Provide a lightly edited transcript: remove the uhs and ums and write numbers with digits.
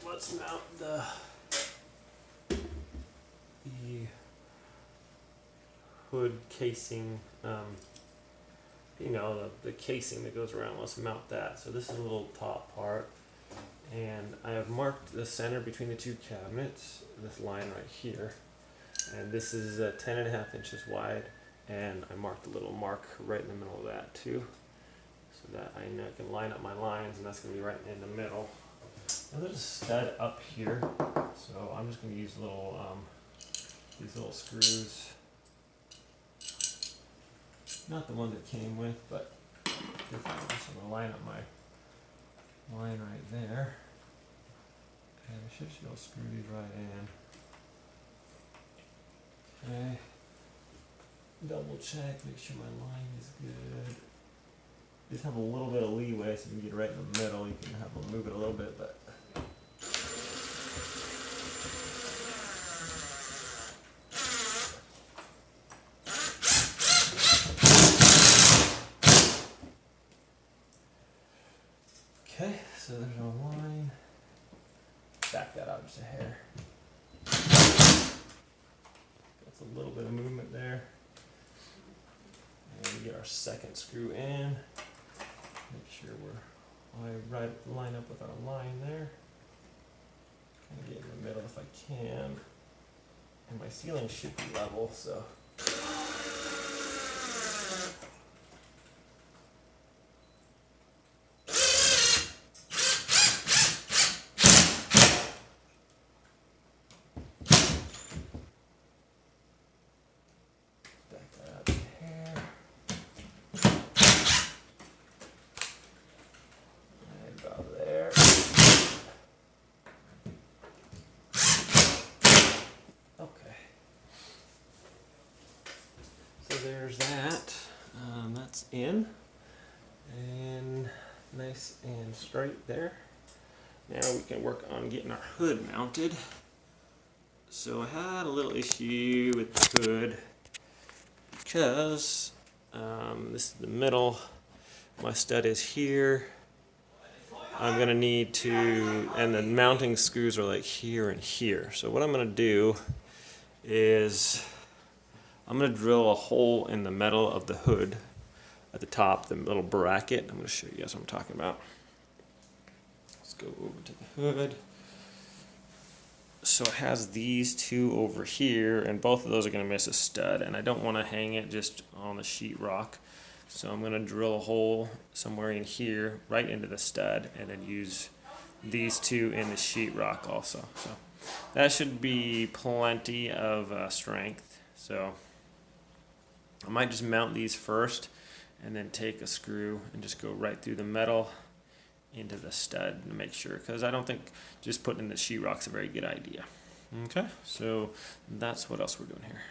let's mount the hood casing, you know, the casing that goes around. Let's mount that. So this is a little top part, and I have marked the center between the two cabinets, this line right here, and this is 10.5 inches wide, and I marked a little mark right in the middle of that too, so that I know I can line up my lines, and that's going to be right in the middle. Now there's a stud up here, so I'm just going to use these little screws. Not the one that came with, but different ones. So I'm going to line up my line right there. And I should be able to screw these right in. Okay. Double check, make sure my line is good. Just have a little bit of leeway so you can get right in the middle. You can have to move it a little bit, but. Okay, so there's our line. Back that out just a hair. That's a little bit of movement there. And we get our second screw in. Make sure line up with our line there. Kind of get in the middle if I can. And my ceiling should be level, so. There's that. That's in, and nice and straight there. Now we can work on getting our hood mounted. So I had a little issue with the hood because this is the middle. My stud is here. I'm gonna need to, and the mounting screws are like here and here. So what I'm gonna do is I'm going to drill a hole in the metal of the hood at the top, the little bracket. I'm going to show you guys what I'm talking about. Let's go over to the hood. So it has these two over here, and both of those are going to miss a stud, and I don't want to hang it just on the sheetrock. So I'm going to drill a hole somewhere in here, right into the stud, and then use these two in the sheetrock also. So that should be plenty of strength. So I might just mount these first and then take a screw and just go right through the metal into the stud to make sure, because I don't think just putting in the sheetrock's a very good idea. Okay, so that's what else we're doing here.